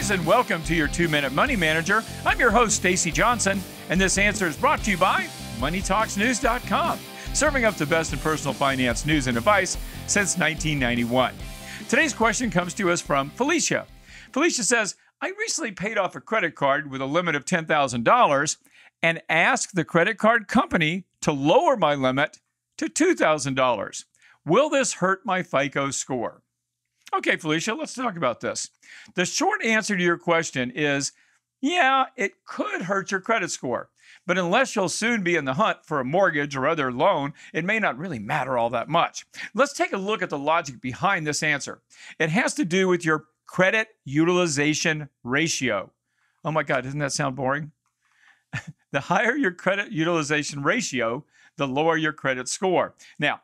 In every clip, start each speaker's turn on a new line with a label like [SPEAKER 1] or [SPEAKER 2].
[SPEAKER 1] Rise and welcome to your 2-Minute Money Manager. I'm your host, Stacey Johnson, and this answer is brought to you by MoneyTalksNews.com, serving up the best in personal finance news and advice since 1991. Today's question comes to us from Felicia. Felicia says, I recently paid off a credit card with a limit of $10,000 and asked the credit card company to lower my limit to $2,000. Will this hurt my FICO score? Okay, Felicia, let's talk about this. The short answer to your question is, yeah, it could hurt your credit score. But unless you'll soon be in the hunt for a mortgage or other loan, it may not really matter all that much. Let's take a look at the logic behind this answer. It has to do with your credit utilization ratio. Oh my God, doesn't that sound boring? The higher your credit utilization ratio, the lower your credit score. Now,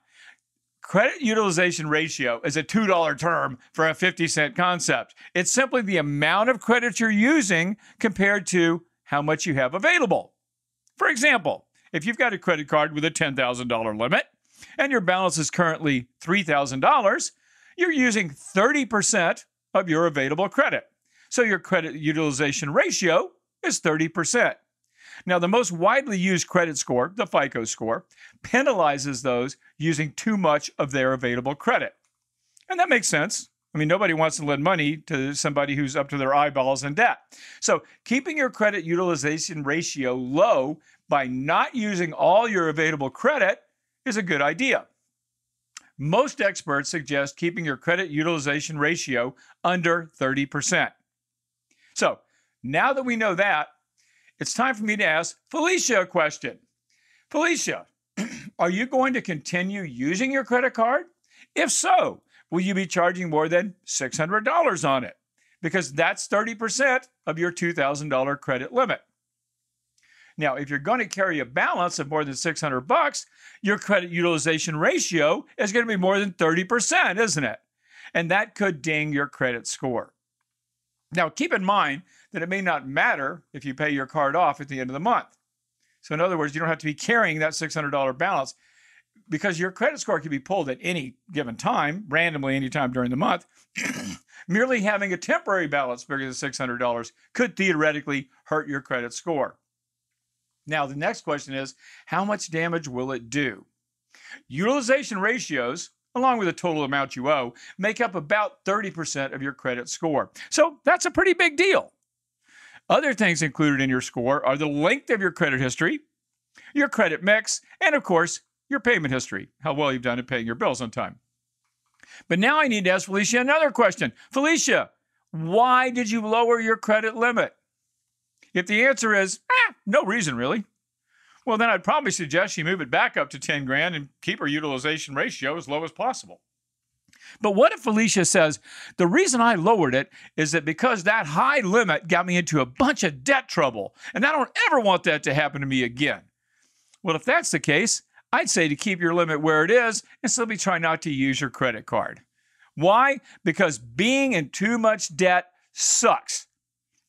[SPEAKER 1] credit utilization ratio is a $2 term for a 50-cent concept. It's simply the amount of credit you're using compared to how much you have available. For example, if you've got a credit card with a $10,000 limit and your balance is currently $3,000, you're using 30% of your available credit. So your credit utilization ratio is 30%. Now, the most widely used credit score, the FICO score, penalizes those using too much of their available credit. And that makes sense. I mean, nobody wants to lend money to somebody who's up to their eyeballs in debt. So keeping your credit utilization ratio low by not using all your available credit is a good idea. Most experts suggest keeping your credit utilization ratio under 30%. So now that we know that, it's time for me to ask Felicia a question. Felicia, are you going to continue using your credit card? If so, will you be charging more than $600 on it? Because that's 30% of your $2,000 credit limit. Now, if you're going to carry a balance of more than $600, your credit utilization ratio is going to be more than 30%, isn't it? And that could ding your credit score. Now, keep in mind that it may not matter if you pay your card off at the end of the month. So in other words, you don't have to be carrying that $600 balance because your credit score can be pulled at any given time, randomly anytime during the month. Merely having a temporary balance bigger than $600 could theoretically hurt your credit score. Now, the next question is, how much damage will it do? Utilization ratios, along with the total amount you owe, make up about 30% of your credit score. So that's a pretty big deal. Other things included in your score are the length of your credit history, your credit mix, and of course, your payment history, how well you've done at paying your bills on time. But now I need to ask Felicia another question. Felicia, why did you lower your credit limit? If the answer is, no reason really, well, then I'd probably suggest you move it back up to 10 grand and keep her utilization ratio as low as possible. But what if Felicia says, the reason I lowered it is that because that high limit got me into a bunch of debt trouble, and I don't ever want that to happen to me again? Well, if that's the case, I'd say to keep your limit where it is and simply try not to use your credit card. Why? Because being in too much debt sucks.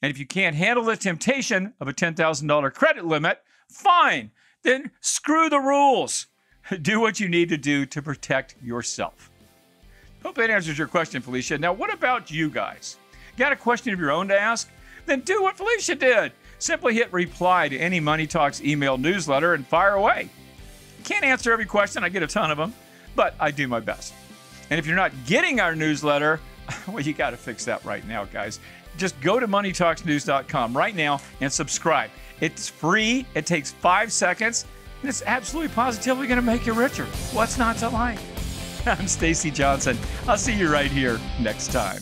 [SPEAKER 1] And if you can't handle the temptation of a $10,000 credit limit, fine, then screw the rules. Do what you need to do to protect yourself. Hope that answers your question, Felicia. Now, what about you guys? Got a question of your own to ask? Then do what Felicia did. Simply hit reply to any Money Talks email newsletter and fire away. Can't answer every question. I get a ton of them, but I do my best. And if you're not getting our newsletter, well, you got to fix that right now, guys. Just go to MoneyTalksNews.com right now and subscribe. It's free. It takes 5 seconds, and it's absolutely positively going to make you richer. What's not to like? I'm Stacey Johnson. I'll see you right here next time.